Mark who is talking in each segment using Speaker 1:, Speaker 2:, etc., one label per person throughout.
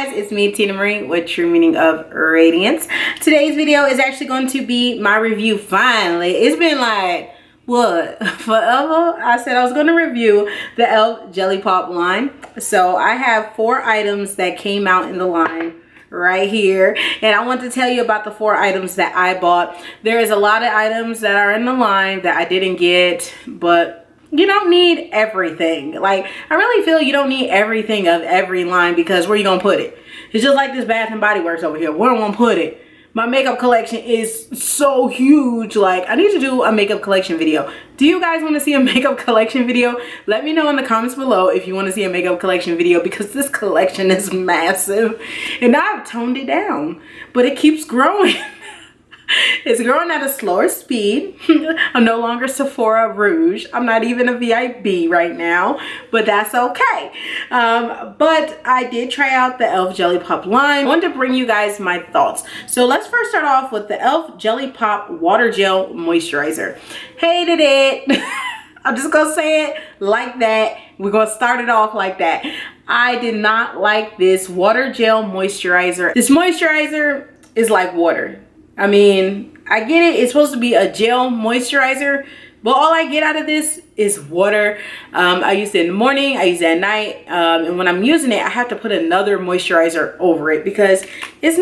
Speaker 1: guys, it's me, Tina Marie, with True Meaning of Radiance. Today's video is actually going to be my review. Finally, it's been like, what, forever? I said I was going to review the e.l.f. Jellypop line. So I have 4 items that came out in the line right here, and I want to tell you about the 4 items that I bought. There is a lot of items that are in the line that I didn't get, but you don't need everything. Like, I really feel you don't need everything of every line, because where you gonna put it? It's just like this Bath and Body Works over here. Where am I gonna put it? My makeup collection is so huge. Like, I need to do a makeup collection video. Do you guys want to see a makeup collection video? Let me know in the comments below if you want to see a makeup collection video, because this collection is massive and I've toned it down, but it keeps growing. It's growing at a slower speed. I'm no longer Sephora Rouge. I'm not even a VIB right now, but that's okay. But I did try out the e.l.f. Jellypop line. I wanted to bring you guys my thoughts. So let's first start off with the e.l.f. Jellypop Water Gel Moisturizer. Hated it. I'm just gonna say it like that. We're gonna start it off like that. I did not like this water gel moisturizer. This moisturizer is like water. I mean, I get it. It's supposed to be a gel moisturizer, but all I get out of this is water. I use it in the morning. I use it at night. And when I'm using it, I have to put another moisturizer over it, because it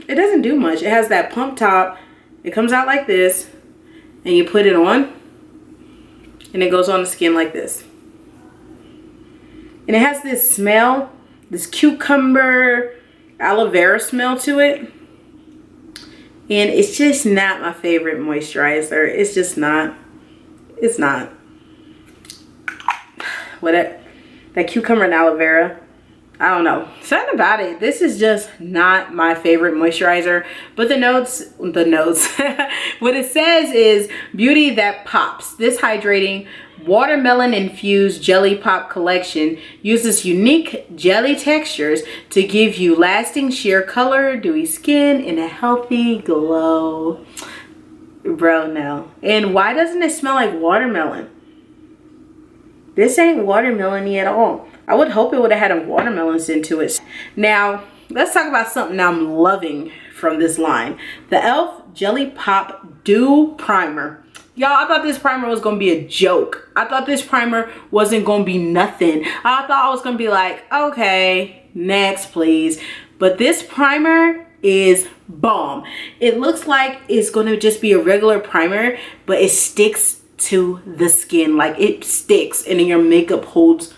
Speaker 1: doesn't do much. It has that pump top. It comes out like this, and you put it on, and it goes on the skin like this. And it has this smell, this cucumber, aloe vera smell to it. And it's just not my favorite moisturizer. It's just not. It's not. That cucumber and aloe vera, I don't know. Something about it. This is just not my favorite moisturizer. But the notes, what it says is beauty that pops. This hydrating watermelon infused Jellypop collection uses unique jelly textures to give you lasting sheer color, dewy skin, and a healthy glow. Bro, no. And why doesn't it smell like watermelon? This ain't watermelon-y at all. I would hope it would have had a watermelon scent to it. Now, let's talk about something I'm loving from this line. The e.l.f. Jellypop Dew Primer. Y'all, I thought this primer was gonna be a joke. I thought this primer wasn't gonna be nothing. I thought I was gonna be like, okay, next please. But this primer is bomb. It looks like it's gonna just be a regular primer, but it sticks to the skin. Like, it sticks, and then your makeup holds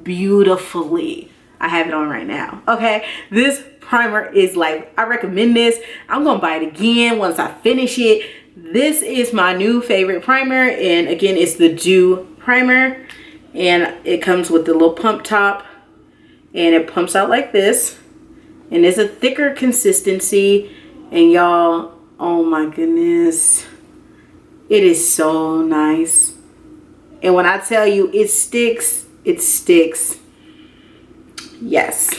Speaker 1: beautifully. I have it on right now. Okay, this primer is like, I recommend this. I'm gonna buy it again once I finish it. This is my new favorite primer, and again, it's the Dew Primer, and it comes with the little pump top, and it pumps out like this, and it's a thicker consistency. And y'all, oh my goodness, it is so nice. And when I tell you it sticks, it sticks. Yes,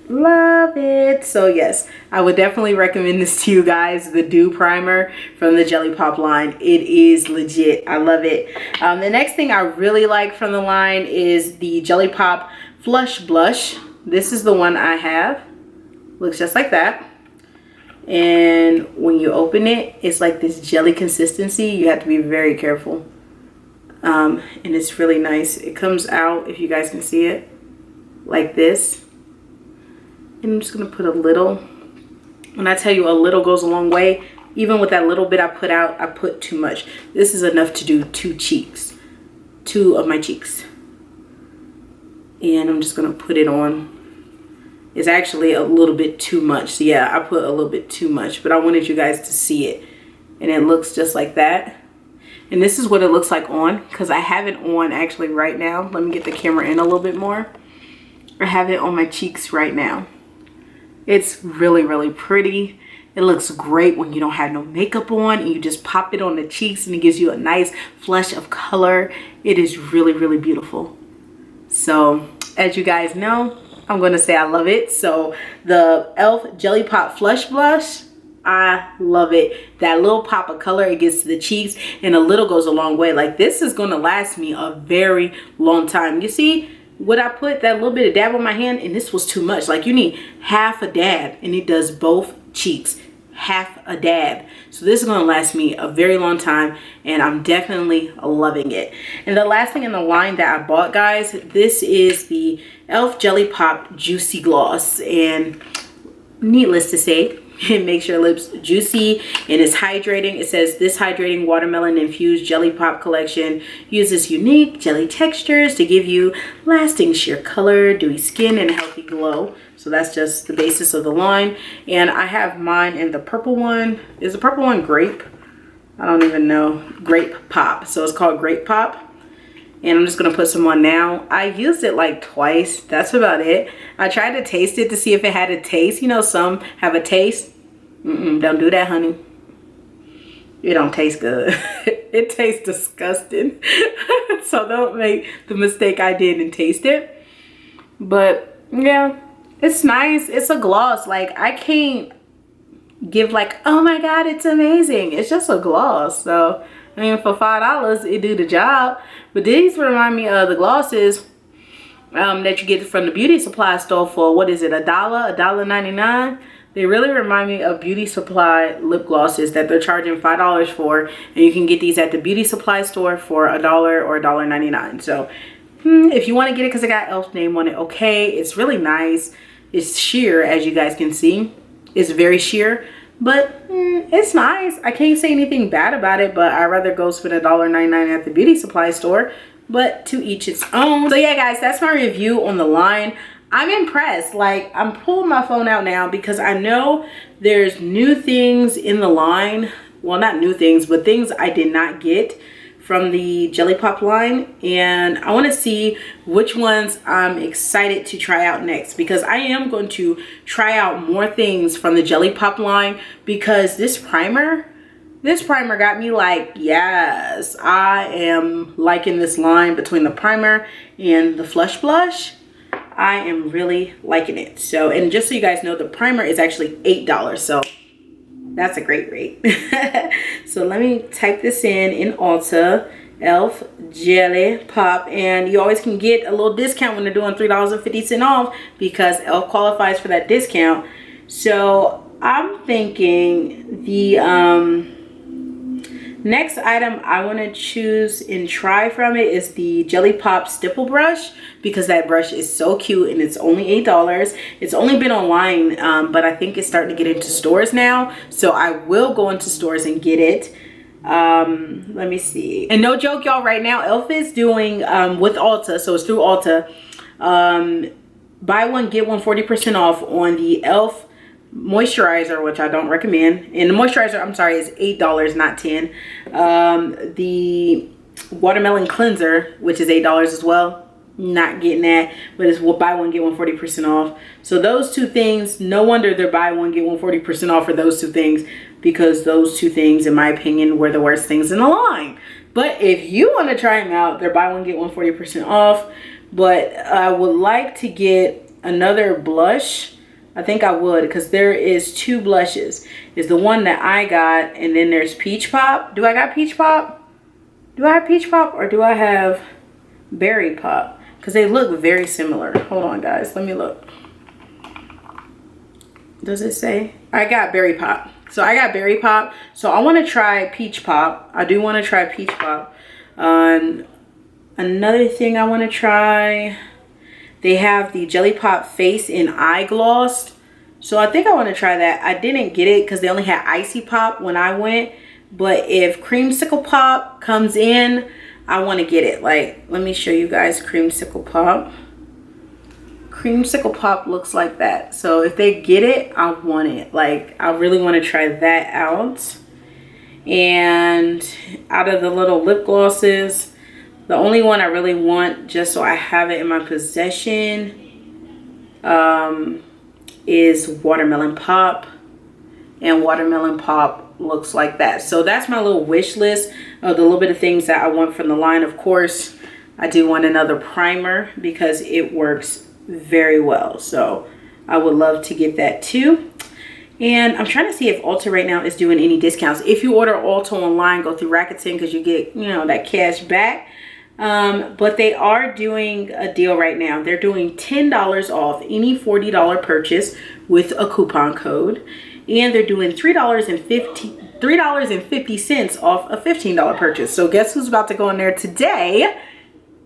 Speaker 1: love it. So yes, I would definitely recommend this to you guys, the Dew Primer from the Jellypop line. It is legit. I love it. The next thing I really like from the line is the Jellypop Flush Blush. This is the one I have. Looks just like that. And when you open it, it's like this jelly consistency. You have to be very careful. And it's really nice. It comes out, if you guys can see it, like this. And I'm just gonna put a little. When I tell you a little goes a long way, even with that little bit I put out, I put too much. This is enough to do 2 cheeks, 2 of my cheeks. And I'm just gonna put it on. It's actually a little bit too much. So yeah, I put a little bit too much, but I wanted you guys to see it. And it looks just like that. And this is what it looks like on, because I have it on actually right now. Let me get the camera in a little bit more. I have it on my cheeks right now. It's really, really pretty. It looks great when you don't have no makeup on and you just pop it on the cheeks, and it gives you a nice flush of color. It is really, really beautiful. So as you guys know, I'm gonna say I love it. So the e.l.f. Jellypop Flush Blush, I love it. That little pop of color it gets to the cheeks, and a little goes a long way. Like, this is gonna last me a very long time. You see, What I put that little bit of dab on my hand, and this was too much. Like, you need half a dab, and it does both cheeks. Half a dab. So this is going to last me a very long time, and I'm definitely loving it. And the last thing in the line that I bought, guys, this is the e.l.f. Jellypop Juicy Gloss. And needless to say, it makes your lips juicy and it's hydrating. It says this hydrating watermelon infused jelly pop collection uses unique jelly textures to give you lasting sheer color, dewy skin, and a healthy glow. So that's just the basis of the line. And I have mine in the purple one. Is the purple one grape? I don't even know. Grape Pop. So it's called Grape Pop. And I'm just going to put some on now. I used it like twice. That's about it. I tried to taste it to see if it had a taste. You know, some have a taste. Don't do that, honey. It don't taste good. It tastes disgusting. So don't make the mistake I did and taste it. But yeah, it's nice. It's a gloss. Like, I can't give like, oh my God, it's amazing. It's just a gloss. So, I mean, for $5, it do the job. But these remind me of the glosses that you get from the beauty supply store for, what is it, $1.99. They really remind me of beauty supply lip glosses that they're charging $5 for, and you can get these at the beauty supply store for $1 or $1.99. So if you want to get it because it got e.l.f. name on it, okay. It's really nice. It's sheer, as you guys can see. It's very sheer, but it's nice. I can't say anything bad about it, but I'd rather go spend $1.99 at the beauty supply store. But to each its own. So yeah, guys, that's my review on the line. I'm impressed. Like, I'm pulling my phone out now because I know there's new things in the line. Well, not new things, but things I did not get from the Jellypop line. And I want to see which ones I'm excited to try out next, because I am going to try out more things from the Jellypop line, because this primer got me like, yes, I am liking this line between the primer and the Flush Blush. I am really liking it. So, and just so you guys know, the primer is actually $8. So that's a great rate. So let me type this in Ulta, e.l.f. Jellypop, and you always can get a little discount when they're doing $3.50 off, because e.l.f. qualifies for that discount. So I'm thinking the next item I want to choose and try from it is the Jellypop Stipple Brush, because that brush is so cute and it's only $8. It's only been online, but I think it's starting to get into stores now. So I will go into stores and get it. Let me see. And no joke, y'all, right now, e.l.f. is doing, with Ulta, so it's through Ulta, buy one, get one 40% off on the e.l.f. moisturizer, which I don't recommend. And the moisturizer, I'm sorry, is $8, not $10. The watermelon cleanser, which is $8 as well, not getting that, but it's buy one get one 40% off. So those two things, no wonder they're buy one get one 40% off for those two things, because those two things, in my opinion, were the worst things in the line. But if you want to try them out, they're buy one get one 40% off. But I would like to get another blush. I think I would, because there is two blushes. Is the one that I got, and then there's Peach Pop. Do I got Peach Pop? Do I have Peach Pop, or do I have Berry Pop? Because they look very similar. Hold on, guys. Let me look. Does it say? I got Berry Pop. So I got Berry Pop. So I want to try Peach Pop. I do want to try Peach Pop. Another thing I want to try, they have the Jellypop Face and Eye Gloss. So I think I want to try that. I didn't get it because they only had Icy Pop when I went. But if Creamsicle Pop comes in, I want to get it. Like, let me show you guys Creamsicle Pop. Creamsicle Pop looks like that. So if they get it, I want it. Like, I really want to try that out. And out of the little lip glosses, the only one I really want, just so I have it in my possession, is Watermelon Pop. And Watermelon Pop looks like that. So that's my little wish list of the little bit of things that I want from the line. Of course, I do want another primer because it works very well. So I would love to get that too. And I'm trying to see if Ulta right now is doing any discounts. If you order Ulta online, go through Rakuten, because you get, you know, that cash back. But they are doing a deal right now. They're doing $10 off any $40 purchase with a coupon code, and they're doing $3.50 off a $15 purchase. So guess who's about to go in there today?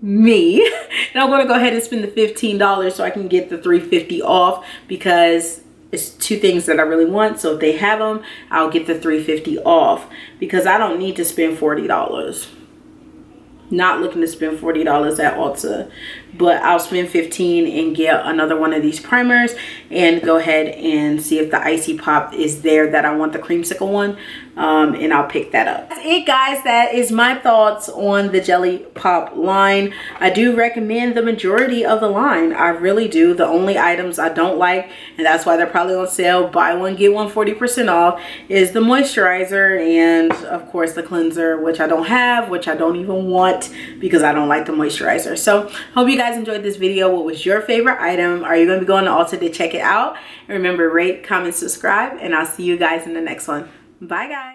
Speaker 1: Me. And I'm going to go ahead and spend the $15 so I can get the $3.50 off, because it's two things that I really want. So if they have them, I'll get the $3.50 off, because I don't need to spend $40. Not looking to spend $40 at Ulta, but I'll spend $15 and get another one of these primers and go ahead and see if the Icy Pop is there that I want, the creamsicle one, and I'll pick that up. That's it, guys. That is my thoughts on the Jellypop line. I do recommend the majority of the line. I really do. The only items I don't like, and that's why they're probably on sale, buy one get one 40% off, is the moisturizer and of course the cleanser, which I don't have, which I don't even want, because I don't like the moisturizer. So hope you guys enjoyed this video. What was your favorite item? Are you going to be going to Ulta to check it out? And remember, rate, comment, subscribe, and I'll see you guys in the next one. Bye, guys.